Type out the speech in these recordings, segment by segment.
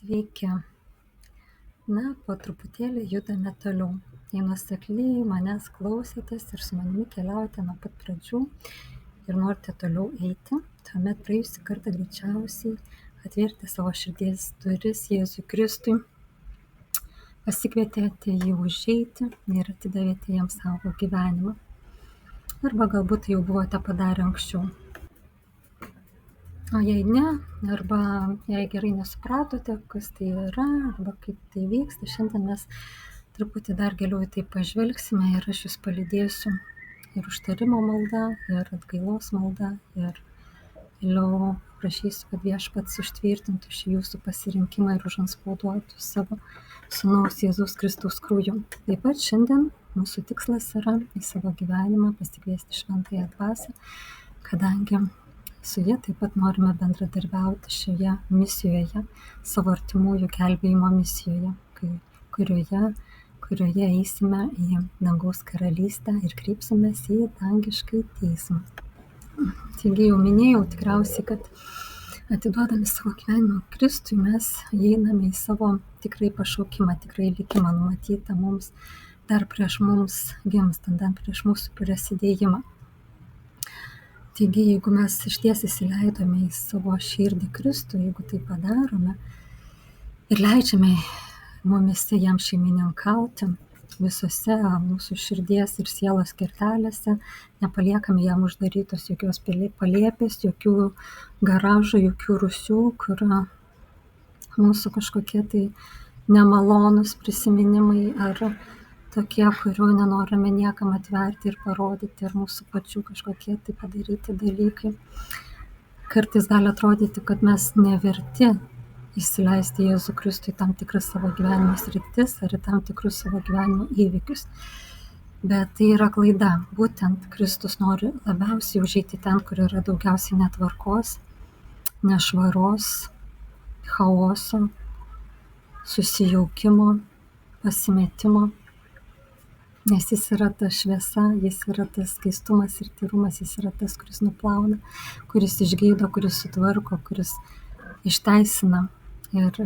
Sveiki. Na, po truputėlį judame toliau. Jei nuosekliai manęs klausėtės ir su manimi keliaujate nuo pat pradžių ir norite toliau eiti, tuomet praėjusį kartą greičiausiai atvertė savo širdies duris Jėzui Kristui, pasikvietėte jį užeiti ir atidavėte jam savo gyvenimą. Arba galbūt tai jau buvote padarę anksčiau. O jei ne, arba jei gerai nesupratote, kas tai yra, arba kaip tai vyksta, šiandien mes truputį dar giliau į tai pažvelgsime ir aš jūs palydėsiu ir užtarimo malda, ir atgailos malda, ir vėliau prašysiu, kad Viešpats užtvirtintų šį jūsų pasirinkimą ir užantspauduotų savo Sūnaus Jėzaus Kristaus krauju. Taip pat šiandien mūsų tikslas yra į savo gyvenimą pasikviesti Šventąją Dvasią, kadangi su ja taip pat norime bendradarbiauti šioje misijoje, savo artimųjų gelbėjimo misijoje, kurioje eisime į dangaus karalystę ir kreipsimės į dangišką teismą. Taigi jau minėjau tikriausiai, kad atiduodami savo gyvenimą Kristui mes įeiname į savo tikrai pašaukimą, tikrai likimą numatytą mums dar prieš mums gimstant, dar prieš mūsų prasidėjimą. Taigi, jeigu mes išties įsileidome į savo širdį Kristų, jeigu tai padarome ir leidžiame mumise jam šeimininkauti visose mūsų širdies ir sielos kertelėse, nepaliekame jam uždarytos jokios palėpės, jokių garažų, jokių rūsių, kur mūsų kažkokie tai nemalonūs prisiminimai ar tokie, kurių nenorime niekam atverti ir parodyti, ir mūsų pačių kažkokie tai padaryti dalykai. Kartais gali atrodyti, kad mes neverti įsileisti Jėzų Kristų į tam tikras savo gyvenimo sritis ar į tam tikrus savo gyvenimo įvykius. Bet tai yra klaida. Būtent Kristus nori labiausiai užeiti ten, kur yra daugiausiai netvarkos, nešvaros, chaoso, susijaukimo, pasimetimo. Nes jis yra ta šviesa, jis yra tas skaistumas ir tyrumas, jis yra tas, kuris nuplauna, kuris išgydo, kuris sutvarko, kuris išteisina. Ir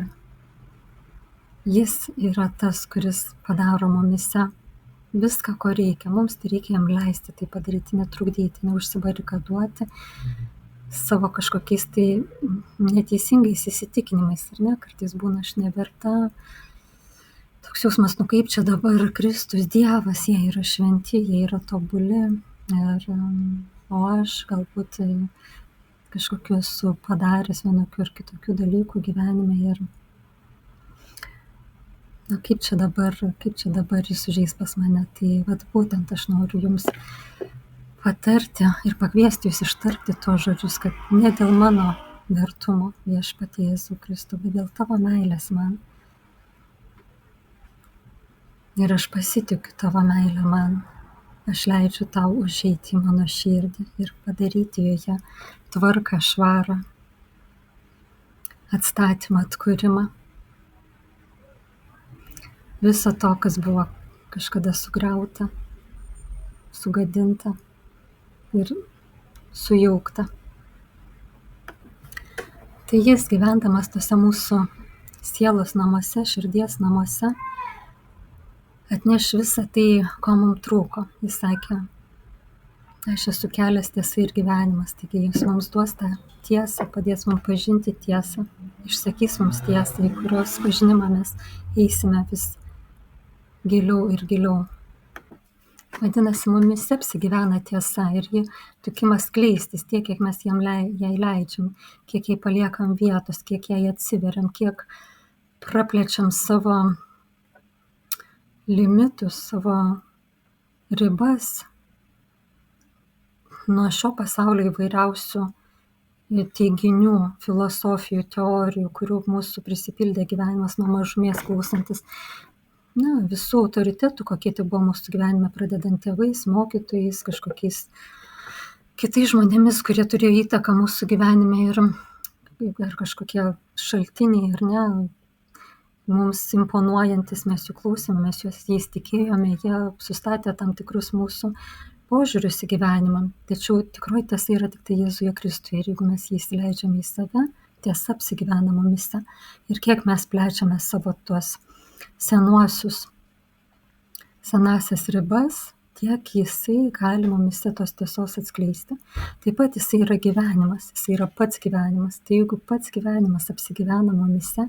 jis yra tas, kuris padaro mumise viską, ko reikia. Mums tai reikia jam leisti tai padaryti, netrukdyti, neužsibarikaduoti savo kažkokiais tai neteisingais įsitikinimais. Ar ne? Kartais būna aš neverta. Toks jausmas, kaip čia dabar Kristus, Dievas, jie yra šventi, jie yra tobuli, o aš galbūt kažkokiu esu padaręs vienokių ir kitokių dalykų gyvenime ir kaip čia dabar jis užeis pas mane. Tai vat būtent aš noriu jums patarti ir pakviesti jūs ištarti tuos žodžius, kad ne dėl mano vertumo Viešpatie Jėzų Kristų, bet dėl tavo meilės man. Ir aš pasitikiu tavo meilę man. Aš leidžiu tau užeiti į mano širdį ir padaryti joje tvarką, švarą, atstatymą, atkūrimą. Viso to, kas buvo kažkada sugriauta, sugadinta ir sujaukta. Tai jis gyvendamas tose mūsų sielos namuose, širdies namuose, atneš visą tai, ko mums trūko. Jis sakė, aš esu kelias, tiesa ir gyvenimas. Taigi jis mums duos tą tiesą, padės mums pažinti tiesą, išsakys mums tiesą, į kurios pažinimą mes eisime vis giliau ir giliau. Vadinasi, mumis apsigyvena tiesa ir ji tikima skleistis tiek, kiek mes jai leidžiam, kiek jai paliekam vietos, kiek jai atsiveriam, kiek praplečiam savo limitus, savo ribas nuo šio pasaulio įvairiausių teiginių, filosofijų, teorijų, kurių mūsų prisipildė gyvenimas nuo mažumės klausantis visų autoritetų, kokie tai buvo mūsų gyvenime, pradedant tėvais, mokytojais, kažkokiais kitais žmonėmis, kurie turėjo įtaką mūsų gyvenime ir kažkokie šaltiniai, ar ne, mums imponuojantis, mes jų klausėme, mes jais tikėjome, jie sustatė tam tikrus mūsų požiūrius į gyvenimą. Tačiau tikroji tiesa yra tik tai Jėzuje Kristuje ir jeigu mes jį įsileidžiame į save, tiesa apsigyvena mumyse. Ir kiek mes plečiame savo tuos senasias ribas, tiek jisai gali mumyse tos tiesos atskleisti. Taip pat jisai yra gyvenimas, jisai yra pats gyvenimas. Tai jeigu pats gyvenimas apsigyvena mumyse,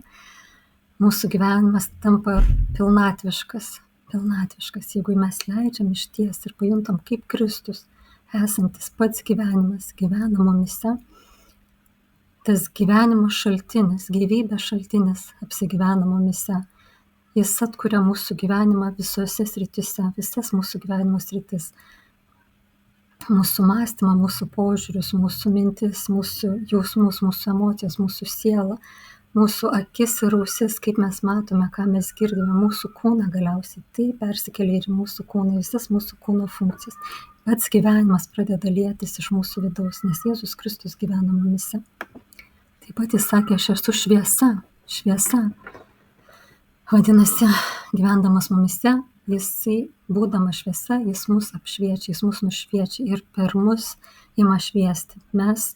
mūsų gyvenimas tampa pilnatviškas. Jeigu mes leidžiam išties ir pajuntam, kaip Kristus, esantis pats gyvenimas, gyvena mumyse, tas gyvenimo šaltinis, gyvybės šaltinis apsigyvena mumyse. Jis atkuria mūsų gyvenimą visose srityse, visas mūsų gyvenimo sritis. Mūsų mąstymą, mūsų požiūrius, mūsų mintis, mūsų jausmus, mūsų emocijas, mūsų sielą, mūsų akis ir ausis, kaip mes matome, ką mes girdime, mūsų kūną galiausiai. Tai persikelia ir į mūsų kūną, visas mūsų kūno funkcijas. Pats gyvenimas pradeda lietis iš mūsų vidaus, nes Jėzus Kristus gyvena mumyse. Taip pat jis sakė, aš esu šviesa. Vadinasi, gyvendamas mumyse, jisai, būdamas šviesa, jis mus apšviečia, jis mus nušviečia ir per mus ima šviesti. Mes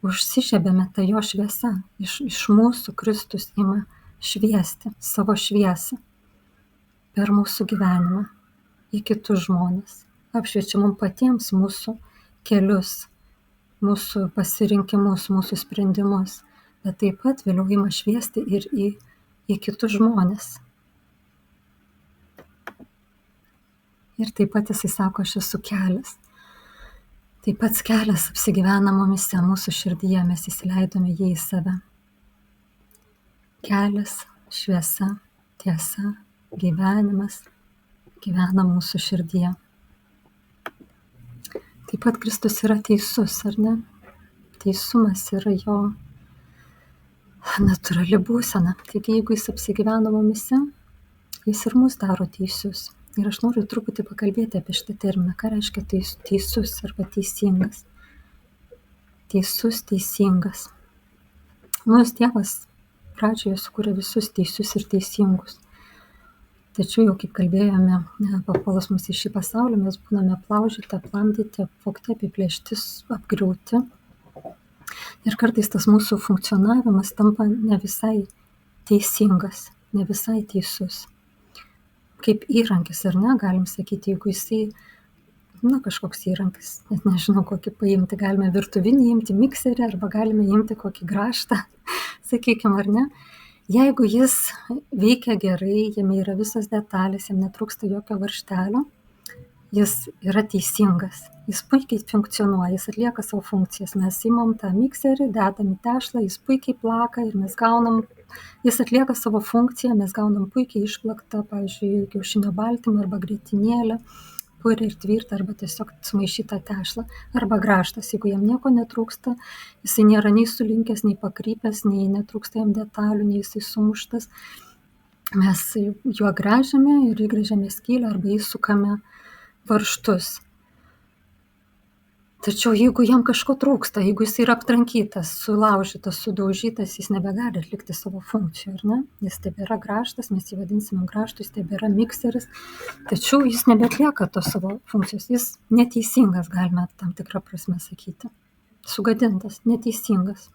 užsižiebėme tą jo šviesą. Iš mūsų Kristus ima šviesti savo šviesą per mūsų gyvenimą į kitus žmones. Apšviečia mums patiems mūsų kelius, mūsų pasirinkimus, mūsų sprendimus, bet taip pat vėliau ima šviesti ir į kitus žmones. Ir taip pat jisai sako, aš esu kelias. Taip pat kelias apsigyvena mumyse, mūsų širdyje, mes įsileidome jį į save. Kelias, šviesa, tiesa, gyvenimas gyvena mūsų širdyje. Taip pat Kristus yra teisus, ar ne? Teisumas yra jo natūrali būsena. Taigi, jeigu jis apsigyvena mumyse, jis ir mus daro teisius. Ir aš noriu truputį pakalbėti apie šitą terminą. Ką reiškia teisus arba teisingas? Teisus, teisingas. Mūsų Dievas pradžioje sukūrė visus teisius ir teisingus. Tačiau jau kaip kalbėjome, papuolus mus į šį pasaulį, mes būname aplaužyti, aplamdyti, apvogti, apiplėšti, apgriauti. Ir kartais tas mūsų funkcionavimas tampa ne visai teisingas, ne visai teisus. Kaip įrankis, ar ne, galim sakyti, jeigu jisai, kažkoks įrankis, net nežinau kokį paimti, galime virtuvinį imti, mikserį, arba galime imti kokį grąžtą, sakykime, ar ne. Jeigu jis veikia gerai, jame yra visos detalės, jam netrūksta jokio varžtelio, jis yra teisingas, jis puikiai funkcionuoja, jis atlieka savo funkcijas. Mes imam tą mikserį, dedam į tešlą, jis puikiai plaka ir mes gaunam, jis atlieka savo funkciją, mes gaunam puikiai išplaktą, pavyzdžiui, kiaušinio baltymą arba grietinėlę, purę ir tvirtą, arba tiesiog sumaišytą tešlą, arba grąžtas, jeigu jam nieko netrūksta, jisai nėra nei sulinkęs, nei pakrypęs, nei netrūksta jam detalių, nei jisai sumuštas. Mes juo grąžiame ir įgręžiame skylę arba įsukame varžtus. Tačiau jeigu jam kažko trūksta, jeigu jis yra aptrankytas, sulaužytas, sudaužytas, jis nebegali atlikti savo funkcijų, ar ne? Jis tebėra grąžtas, mes jį vadinsime grąžtu, jis tebėra mikseris, tačiau jis nebeatlieka tos savo funkcijos, jis neteisingas, galime tam tikrą prasme sakyti. Sugadintas, neteisingas.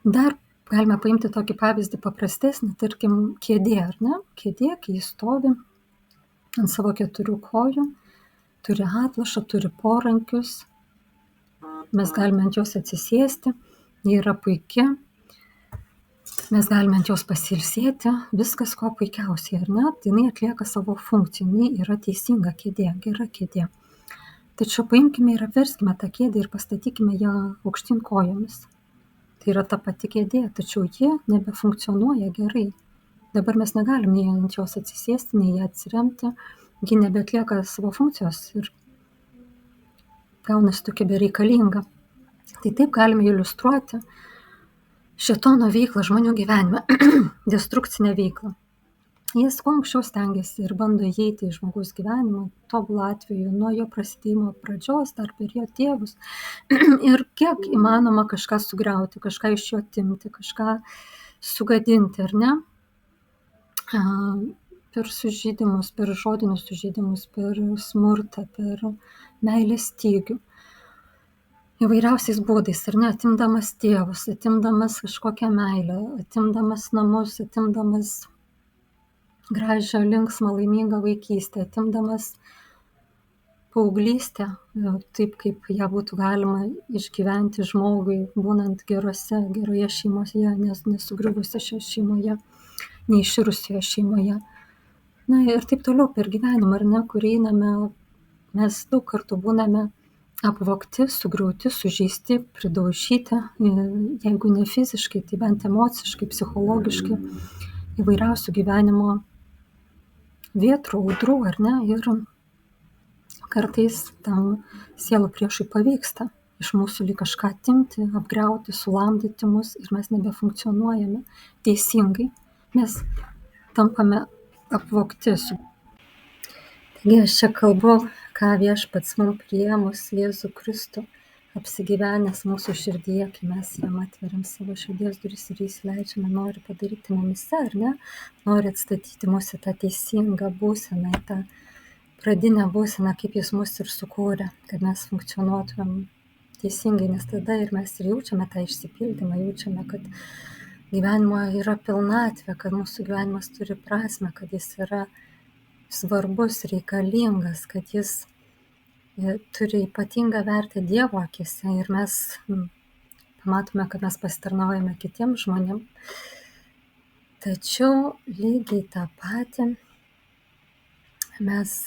Dar galime paimti tokį pavyzdį paprastesnį, tarkim, kėdė, ar ne? Kėdė, kai jis stovi ant savo 4 kojų, turi atlošą, turi porankius, mes galime ant jos atsisėsti, ji yra puikia, mes galime ant jos pasilsėti, viskas ko puikiausiai, ar ne? Tai jinai atlieka savo funkciją, jinai yra teisinga kėdė, gera kėdė. Tačiau paimkime ir apverskime tą kėdę ir pastatykime ją aukštyn kojomis. Tai yra ta pati kėdė, tačiau ji nebefunkcionuoja gerai. Dabar mes negalim nei ant jos atsisėsti, nei ją atsiremti, ji nebeatlieka savo funkcijos ir gaunasi tokia bereikalinga. Tai taip galime iliustruoti šėtono veiklą žmonių gyvenime, destrukcinę veiklą. Jis kuo anksčiau stengiasi ir bando įeiti į žmogaus gyvenimą, tobulą atveju nuo jo prasidėjimo pradžios, dar per jo tėvus, ir kiek įmanoma kažką sugriauti, kažką iš jo atimti, kažką sugadinti, ar ne? Per sužeidimus, per žodinius sužeidimus, per smurtą, per meilės stygių. įvairiausiais būdais, ar ne, atimdamas tėvus, atimdamas kažkokią meilę, atimdamas namus, atimdamas gražią, linksmą, laimingą vaikystę, atimdamas paauglystę, taip kaip ją būtų galima išgyventi žmogui, būnant geroje šeimoje, nesugriuvusioje šeimoje, neiširusioje šeimoje. Na ir taip toliau per gyvenimą, ar ne, kur einame, mes daug kartų būname apvogti, sugriauti, sužeisti, pridaužyti, jeigu ne fiziškai, tai bent emociškai, psichologiškai, įvairiausių gyvenimo vėtrų, audrų, ar ne, ir kartais tam sielų priešui pavyksta iš mūsų lyg kažką atimti, apgriauti, sulamdyti mus ir mes nebefunkcionuojame teisingai, mes tampame apvogti. Taigi aš čia kalbu, ką Viešpats mums priėmus Jėzų Kristų, apsigyvenęs mūsų širdyje, kai mes jam atveriam savo širdies duris ir įsileidžiame, nori padaryti mumise, ar ne, nori atstatyti mūsų tą teisingą būseną, tą pradinę būseną, kaip jis mus ir sukūrė, kad mes funkcionuotumėm teisingai, nes tada ir mes ir jaučiame tą išsipildymą, jaučiame, kad gyvenimo yra pilnatvė, kad mūsų gyvenimas turi prasmę, kad jis yra svarbus, reikalingas, kad jis turi ypatingą vertę Dievo akise ir mes pamatome, kad mes pasitarnaujame kitiems žmonėms. Tačiau lygiai tą patį mes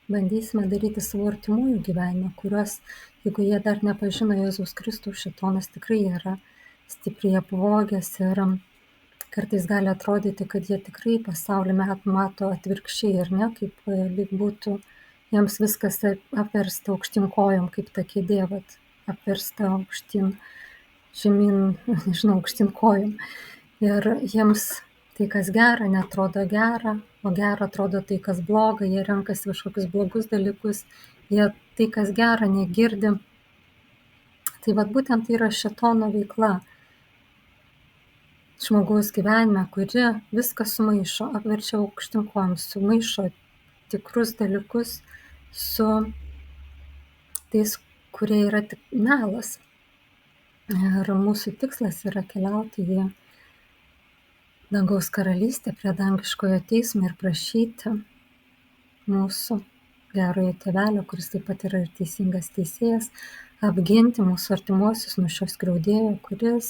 bandysime daryti savo artimųjų gyvenimą, kuriuos, jeigu jie dar nepažino Jėzaus Kristaus, šėtonas tikrai yra stipriai apvogęs ir kartais gali atrodyti, kad jie tikrai pasaulį mato atvirkščiai, ar ne, kaip lyg būtų jiems viskas apversta aukštyn kojom, kaip ta kėdė, apversta aukštyn, žemyn, nežinau, aukštyn kojom. Ir jiems tai, kas gera, netrodo gera, o gera atrodo tai, kas bloga, jie renkasi kažkokius blogus dalykus, jie tai, kas gera, negirdi. Tai būtent tai yra šėtono veikla žmogaus gyvenime, kuri viską sumaišo, apverčia aukštyn kojom, sumaišo tikrus dalykus su tais, kurie yra tik melas. Ir mūsų tikslas yra keliauti į dangaus karalystę, prie dangiškojo teismo ir prašyti mūsų gerojo tėvelio, kuris taip pat yra ir teisingas teisėjas, apginti mūsų artimuosius nuo šio skriaudėjo, kuris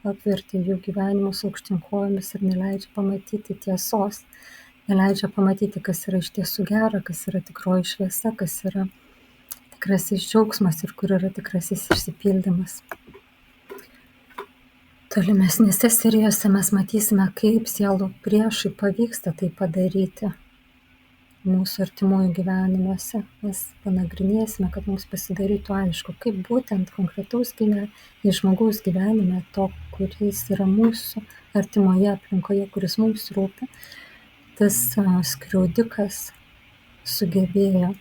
apvertė jų gyvenimus aukštyn kojomis ir neleidžia pamatyti tiesos, neleidžia pamatyti, kas yra iš tiesų gera, kas yra tikroji šviesa, kas yra tikrasis džiaugsmas ir kur yra tikrasis išsipildymas. Tolimesnėse serijose mes matysime, kaip sielų priešui pavyksta tai padaryti mūsų artimųjų gyvenimuose. Mes panagrinėsime, kad mums pasidarytų aišku, kaip būtent konkretaus žmogaus gyvenime, to, kuris yra mūsų artimoje aplinkoje, kuris mums rūpi, tas skriaudikas sugebėjo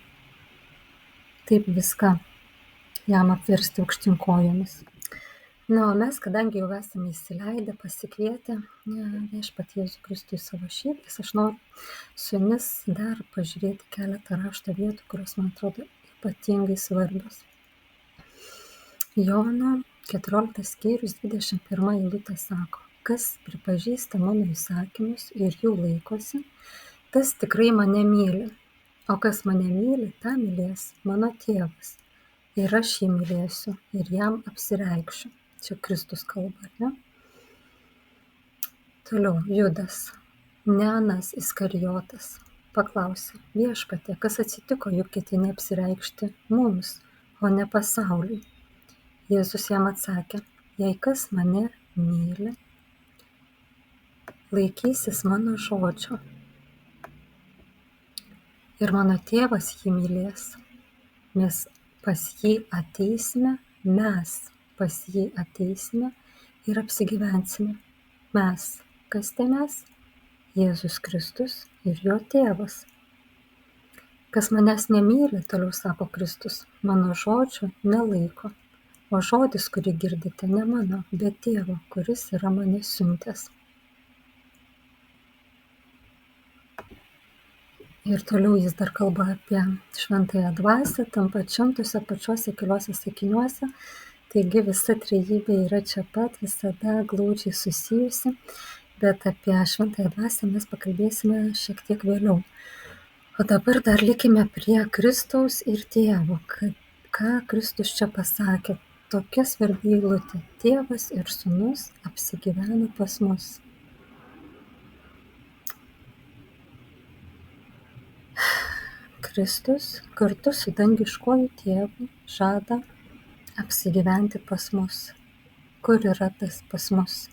taip viską jam apversti aukštyn kojomis. Na, o mes, kadangi jau esame įsileidę, pasikvietę Viešpatį Jėzų Kristų į savo širdis, aš noriu su jumis dar pažiūrėti keletą rašto vietų, kurios man atrodo ypatingai svarbios. Jono 14 skyrius 21 eilutė sako: kas pripažįsta mano įsakymus ir jų laikosi, tas tikrai mane myli, o kas mane myli, tą mylės mano tėvas, ir aš jį mylėsiu ir jam apsireikšiu. Čia Kristus kalba, ar ne? Toliau, Judas, ne Anas Iskarijotas, paklausė: Viešpatie, kas atsitiko, juk ketini apsireikšti mums, o ne pasauliui? Jėzus jam atsakė: jei kas mane myli, laikysis mano žodžio. Ir mano tėvas jį mylės. Mes pas jį ateisime ir apsigyvensime. Mes, kas tai mes? Jėzus Kristus ir jo tėvas. Kas manęs nemyli, toliau sako Kristus, mano žodžio nelaiko. O žodis, kurį girdite, ne mano, bet tėvo, kuris yra mane siuntęs. Ir toliau jis dar kalba apie šventąją dvasią, tam pačiuose keliuose sakiniuose. Taigi visa trejybė yra čia pat, visada glaudžiai susijusi, bet apie šventąją dvasią mes pakalbėsime šiek tiek vėliau. O dabar dar likime prie Kristaus ir Tėvo, ką Kristus čia pasakė. Tokia svarbi eilutė. Tėvas ir Sūnus apsigyveno pas mus. Kristus kartu su dangiškuoju Tėvu žada apsigyventi pas mus. Kur yra tas pas mus?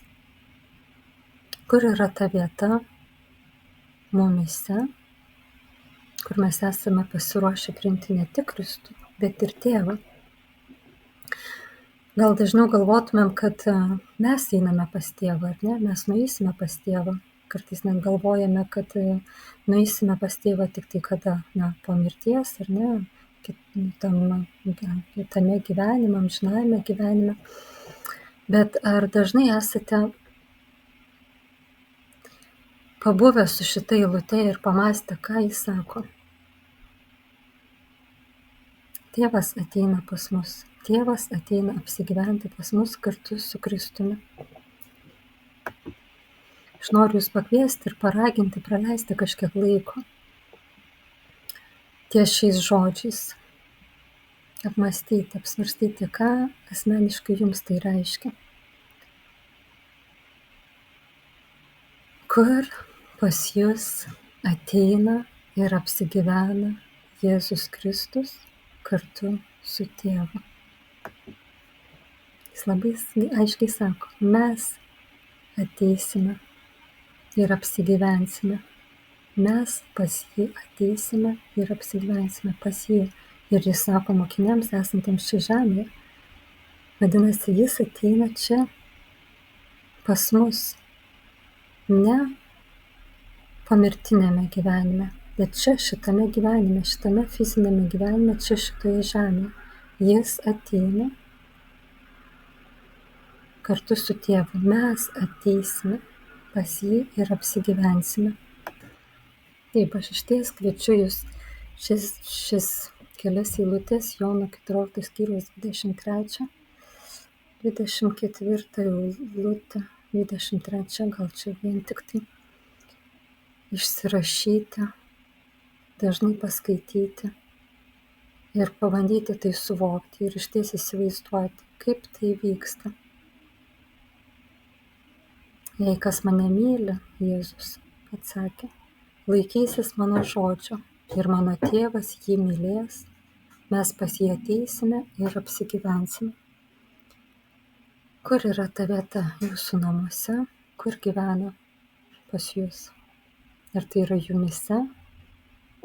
Kur yra ta vieta mumyse, kur mes esame pasiruošę priimti ne tik Kristų, bet ir Tėvą? Gal dažniau galvotumėm, kad mes einame pas Tėvą, ar ne? Mes nueisime pas Tėvą. Kartais net galvojame, kad nueisime pas Tėvą tik tai kada, po mirties, ar ne? Kitame gyvenime, amžinajame gyvenime. Bet ar dažnai esate pabuvę su šita eilute ir pamastę, ką jis sako? Tėvas ateina pas mus. Tėvas ateina apsigyventi pas mus kartu su Kristumi. Aš noriu jūs pakviesti ir paraginti praleisti kažkiek laiko ties šiais žodžiais. Apmąstyti, apsvarstyti, ką asmeniškai jums tai reiškia. Kur pas jūs ateina ir apsigyvena Jėzus Kristus kartu su Tėvu. Jis labai aiškiai sako, mes ateisime ir apsigyvensime. Mes pas jį ateisime ir apsigyvensime pas jį. Ir jis sako mokiniams esantiems čia žemėje. Vadinasi, jis ateina čia pas mus. Ne pomirtinėme gyvenime, bet čia šitame gyvenime, šitame fizinėme gyvenime, čia šitoje žemėje. Jis ateina kartu su Tėvu. Mes ateisime pas jį ir apsigyvensime. Taip, aš išties kviečiu jūs šis kelias eilutės Jono 14 skyriaus 23, 24 eilutę, 23, gal čia vien tik tai išsirašyti, dažnai paskaityti ir pabandyti tai suvokti ir išties įsivaizduoti, kaip tai vyksta. Jei kas mane myli, Jėzus atsakė, laikysis mano žodžio ir mano Tėvas jį mylės, mes pas jį ateisime ir apsigyvensime. Kur yra ta vieta jūsų namuose, kur gyvena pas jūs? Ar tai yra jumyse,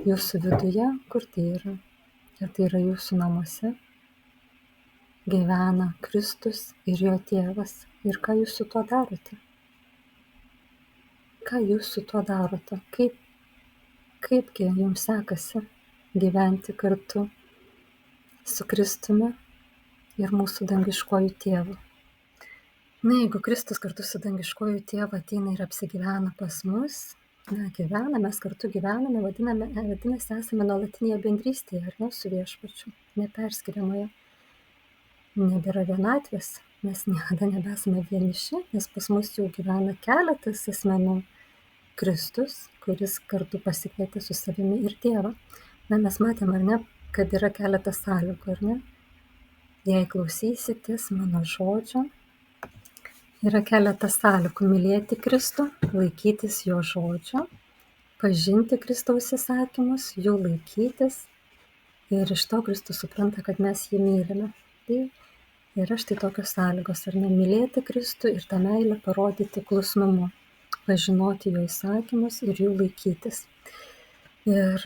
jūsų viduje, kur tai yra? Ar tai yra jūsų namuose? Gyvena Kristus ir jo Tėvas. Ir ką jūs su tuo darote? Ką jūs su tuo darote? Kaipgi jums sekasi gyventi kartu su Kristumi ir mūsų dangiškuoju Tėvu? Jeigu Kristus kartu su dangiškuoju Tėvu ateina ir apsigyvena pas mus, gyvena, mes kartu gyvename, vadinasi, esame nuolatinėje bendrystėje, ar ne, su Viešpačiu, neperskiriamoje. Nebėra vienatvės, mes niekada nebesame vieniši, nes pas mus jau gyvena keletas asmenų. Kristus, kuris kartu pasikvietė su savimi ir Tėvą. Mes matėm, ar ne, kad yra keletas sąlygų, ar ne? Jei klausysitės mano žodžio, yra keletas sąlygų: mylėti Kristų, laikytis jo žodžio, pažinti Kristaus įsakymus, jų laikytis. Ir iš to Kristus supranta, kad mes jį mylime. Tai yra štai tokios sąlygos, ar ne? Mylėti Kristų ir tą meilę parodyti klusnumu, pažinoti jo įsakymus ir jų laikytis. Ir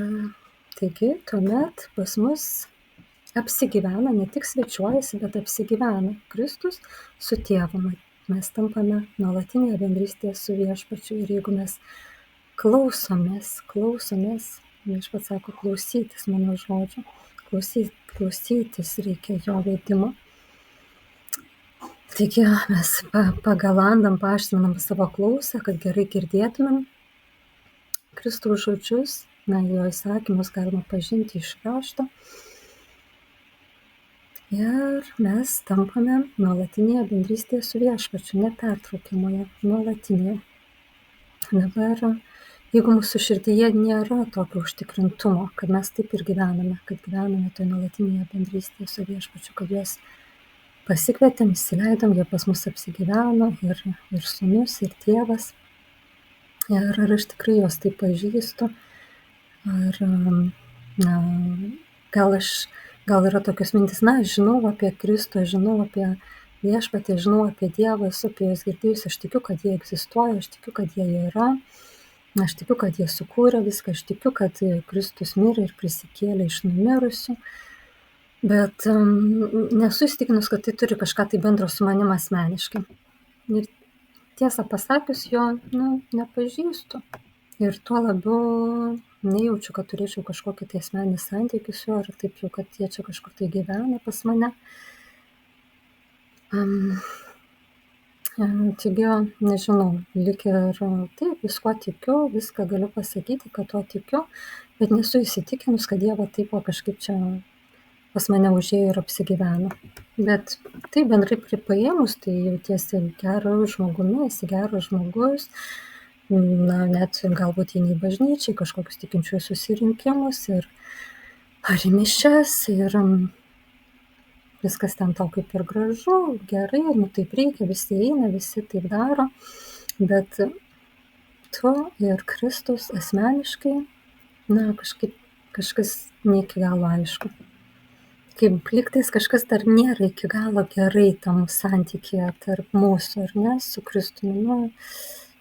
taigi tuomet pas mus apsigyvena, ne tik svečiuojasi, bet apsigyvena Kristus su Tėvu. Mes tampame nuolatinėje bendrystėje su Viešpačiu. Ir jeigu mes klausomės, Viešpats sako, klausytis mano žodžio, klausytis reikia jo vedimo. Taigi mes pagalandam, paaštrinam savo klausą, kad gerai girdėtumėm, Kristaus žodžius, jo įsakymus galima pažinti iš rašto. Ir mes tampame nuolatinėje bendrystėje su Viešpačiu, nepertraukiamoje, nuolatinėje. Dabar, jeigu mūsų širdyje nėra tokio užtikrintumo, kad mes taip ir gyvename, kad gyvename toje nuolatinėje bendrystėje su Viešpačiu, kad juos pasikvietėm, įsileidom, jie pas mus apsigyveno, ir sūnus, ir tėvas. Ir ar aš tikrai juos taip pažįstu, ar gal yra tokios mintis, žinau apie Kristų, žinau apie Viešpatį, žinau apie Dievą, esu apie juos girdėjus, aš tikiu, kad jie egzistuoja, aš tikiu, kad jie yra, aš tikiu, kad jie sukūrė viską, aš tikiu, kad Kristus mirė ir prisikėlė iš numirusių, bet nesu įsitikinus, kad tai turi kažką tai bendro su manim asmeniškai. Ir tiesą pasakius, jo nepažįstu. Ir tuo labiau nejaučiu, kad turėčiau kažkokį tai asmeninį santykį su juo, ar taip jau, kad jie čia kažkur tai gyvena pas mane. Taigi, nežinau, lyg ir taip, viskuo tikiu, viską galiu pasakyti, kad tuo tikiu, bet nesu įsitikinus, kad Dievo taip kažkaip čia pas mane užėjo ir apsigyveno. Bet tai bendrai paėmus, tai jautiesi geru žmogumi, esi geras žmogus, net galbūt eini į bažnyčią, kažkokius tikinčiųjų susirinkimus ar į mišias, ir viskas ten tau kaip ir gražu, gerai, taip reikia, visi eina, visi taip daro, bet tu ir Kristus asmeniškai, kažkas ne iki galo aišku. Kaip lygtais kažkas dar nėra iki galo gerai tam santykyje tarp mūsų, ar ne, su Kristumi.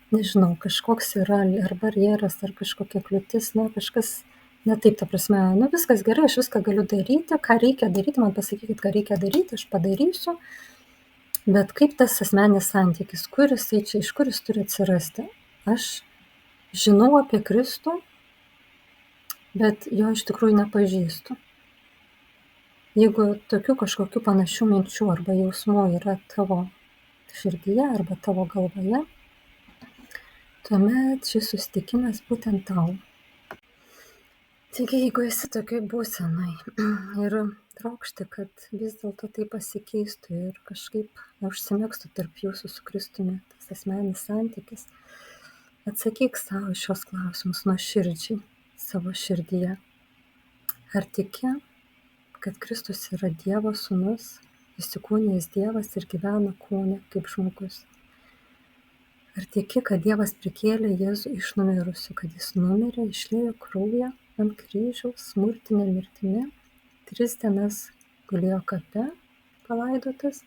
Nežinau, kažkoks yra ar barjeras, ar kažkokia kliūtis, kažkas ne taip, ta prasme, viskas gerai, aš viską galiu daryti, ką reikia daryti, man pasakykit, ką reikia daryti, aš padarysiu, bet kaip tas asmeninis santykis, iš kur jis turi atsirasti? Aš žinau apie Kristų, bet jo iš tikrųjų nepažįstu. Jeigu tokių kažkokių panašių minčių arba jausmų yra tavo širdyje arba tavo galvoje, tuomet šis susitikimas būtent tau. Taigi, jeigu esi tokioj būsenai ir trokšti, kad vis dėlto tai pasikeistų ir kažkaip užsimegztų tarp jūsų su Kristumi tas asmeninis santykis, atsakyk savo šios klausimus nuoširdžiai savo širdyje. Ar tiki, kad Kristus yra Dievo sūnus, įsikūnijęs Dievas ir gyvena kūne kaip žmogus? Ar tiki, kad Dievas prikėlė Jėzų iš numirusių, kad jis numirė, išliejo kraują ant kryžiaus smurtinė mirtimi, 3 dienas gulėjo kape palaidotas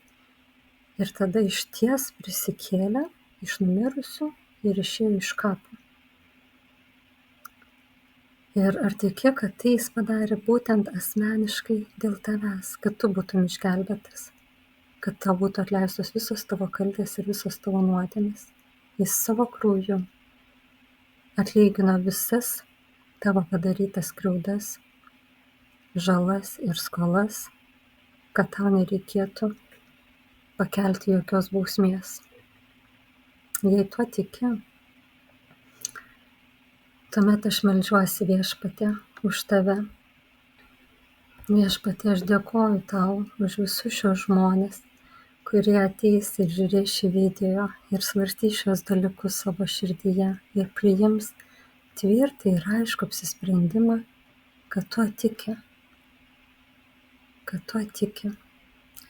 ir tada išties prisikėlė iš numirusių ir išėjo iš kapo? Ir ar tiki, kad tai jis padarė būtent asmeniškai dėl tavęs, kad tu būtum išgelbėtas, kad tau būtų atleistos visos tavo kaltės ir visos tavo nuodėmės? Jis savo krauju atlygino visas tavo padarytas skriaudas, žalas ir skolas, kad tau nereikėtų pakelti jokios bausmės. Jei tuo tiki, tuomet aš meldžiuosi Viešpatie už tave. Viešpatie, aš dėkoju tau už visus šios žmonės, kurie ateis ir žiūrės šį video ir svarstys šios dalykus savo širdyje ir priims tvirtą ir aišku apsisprendimą, kad tuo tiki.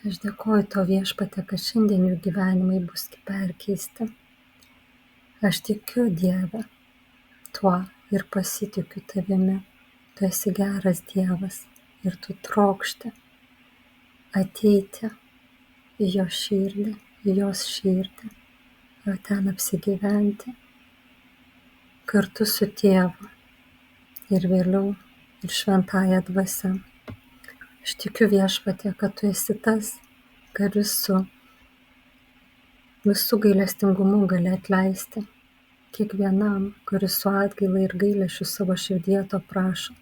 Aš dėkoju tau, Viešpatie, kad šiandien jų gyvenimai bus perkeisti. Aš tikiu, Dieve, tuo ir pasitikiu tavimi. Tu esi geras Dievas ir tu trokšti ateiti į jo širdį, į jos širdį, ir ten apsigyventi kartu su tėvu ir vėliau ir šventąja dvasia. Aš tikiu, Viešpatie, kad tu esi tas, kuris su visų gailestingumu gali atleisti kiekvienam, kuris su atgaila ir gailesčiu savo širdyje to prašo,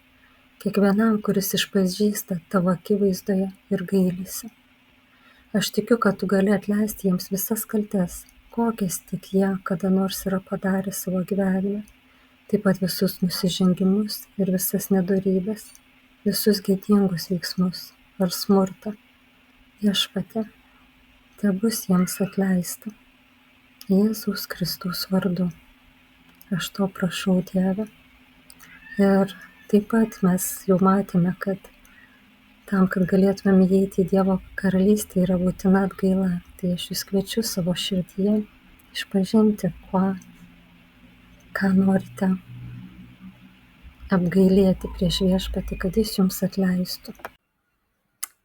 kiekvienam, kuris išpažįsta tavo akivaizdoje ir gailisi. Aš tikiu, kad tu gali atleisti jiems visas kaltes, kokias tik jie kada nors yra padarę savo gyvenime. taip pat visus nusižengimus ir visas nedorybes, visus gėdingus veiksmus ar smurtą. Viešpatie, tebus jiems atleista. Jėzaus Kristaus vardu. Aš to prašau, Dieve. Ir taip pat mes jau matėme, kad tam, kad galėtumėm įeiti į Dievo karalystę, yra būtina atgaila. Tai aš jūs kviečiu savo širdyje išpažinti, ką norite apgailėti prieš Viešpatį, kad jis jums atleistų.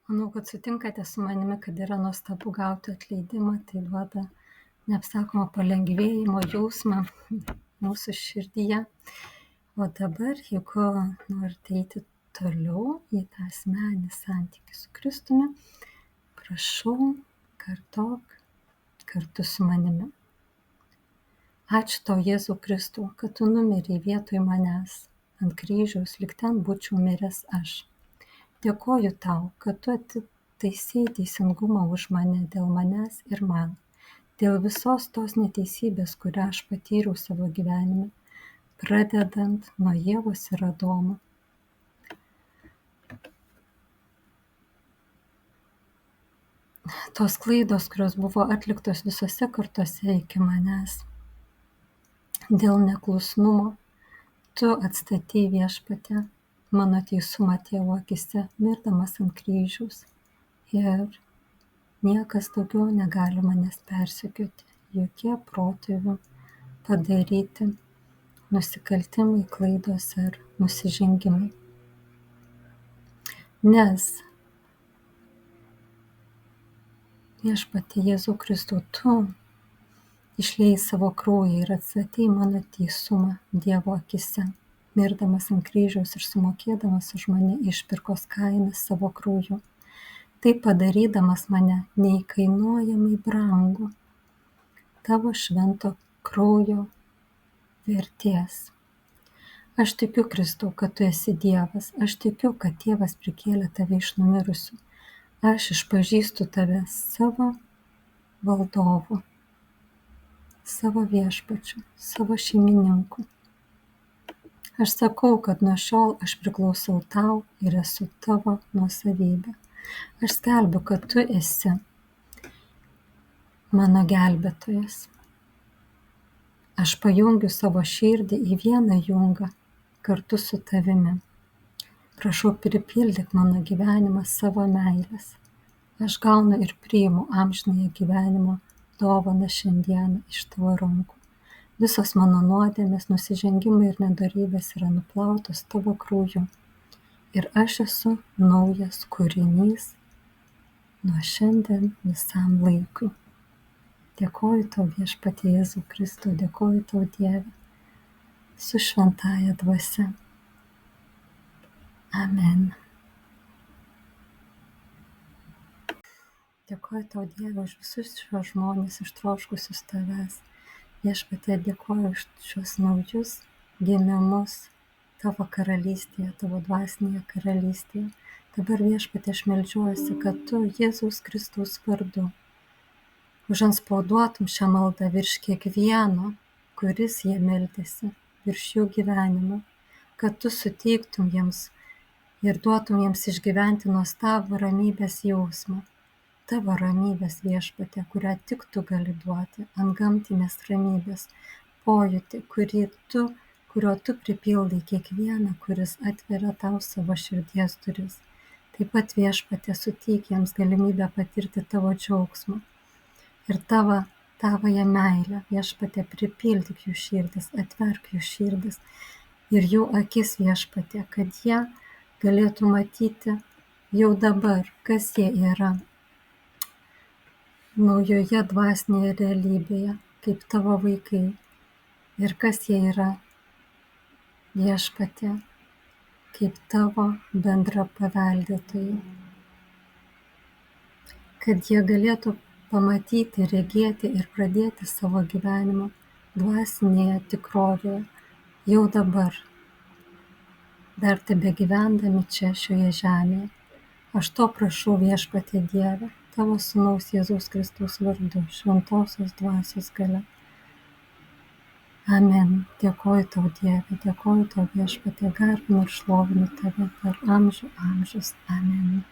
Manau, kad sutinkate su manimi, kad yra nuostabu gauti atleidimą, tai duoda neapsakomą palengvėjimo jausmą mūsų širdyje. O dabar, jeigu norite eiti toliau į tą asmeninį santykį su Kristumi, prašau, kartok kartu su manimi. Ačiū tau, Jėzau Kristau, kad tu numirei vietoj manęs ant kryžiaus, lyg ten būčiau miręs aš. Dėkoju tau, kad tu atitaisei teisingumą už mane dėl manęs ir man, dėl visos tos neteisybės, kurią aš patyriau savo gyvenime, pradedant nuo Ievos ir Adomo. Tos klaidos, kurios buvo atliktos visose kartose iki manęs, dėl neklusnumo, tu atstatei, Viešpatie, mano teisumą tėvo akise, mirdamas ant kryžiaus. Ir niekas daugiau negali manęs persekioti, jokie protėvių padaryti nusikaltimai, klaidos ar nusižengimai. Nes Viešpatie Jėzau Kristau, tu išliejai savo kraują ir atstatei mano teisumą Dievo akise, mirdamas ant kryžiaus ir sumokėdamas už mane išpirkos kainą savo krauju, taip padarydamas mane neįkainojamai brangų tavo švento kraujo vertės. Aš tikiu, Kristau, kad tu esi Dievas, aš tikiu, kad Tėvas prikėlė tave iš numirusių. Aš išpažįstu tave savo valdovu, savo viešpačiu, savo šeimininku. Aš sakau, kad nuo šiol aš priklausau tau ir esu tavo nuosavybė. Aš skelbiu, kad tu esi mano gelbėtojas. Aš pajungiu savo širdį į vieną jungą kartu su tavimi. Prašau, pripildyk mano gyvenimą savo meilės. Aš gaunu ir priimu amžinąją gyvenimo dovaną šiandieną iš tavo rankų. Visos mano nuodėmės, nusižengimai ir nedorybės yra nuplautos tavo krauju. Ir aš esu naujas kūrinys nuo šiandien visam laikui. Dėkoju tau, Viešpatie Jėzau Kristau, dėkoju tau, Dieve, su šventąja dvasia. Amen. Dėkoju tau, Dieve, už visus šios žmonės ištroškusius tavęs. Viešpatie, dėkoju už šios naujus gimimus tavo karalystėje, tavo dvasinėje karalystėje. Dabar, Viešpatie, aš meldžiuosi, kad tu Jėzaus Kristaus vardu užantspauduotum šią maldą virš kiekvieno, kuris jie meldėsi, virš jų gyvenimo, kad tu suteiktum jiems ir duotum jiems išgyventi nuostabų ramybės jausmą. Tavo ramybės, Viešpatie, kurią tik tu gali duoti, antgamtinės ramybės, pojūtį, kurio tu pripildai kiekvieną, kuris atveria tau savo širdies duris. Taip pat, Viešpatie, suteik jiems galimybę patirti tavo džiaugsmą ir tavąją meilę. Viešpatie, pripildyk jų širdis, atverk jų širdis ir jų akis, Viešpatie, kad jie galėtų matyti jau dabar, kas jie yra naujoje dvasinėje realybėje, kaip tavo vaikai ir kas jie yra, Viešpatie, kaip tavo bendra paveldėtojai. Kad jie galėtų pamatyti, regėti ir pradėti savo gyvenimą dvasinėje tikrovėje jau dabar, dar tebegyvendami čia šioje žemėje. Aš to prašau, Viešpatie Dieve, tavo sūnaus Jėzaus Kristaus vardu, šventosios dvasios galia. Amen. Dėkoju tau, Dieve, dėkoju tau, Viešpatie, garbinu ir šlovinu tave per amžių amžius. Amen.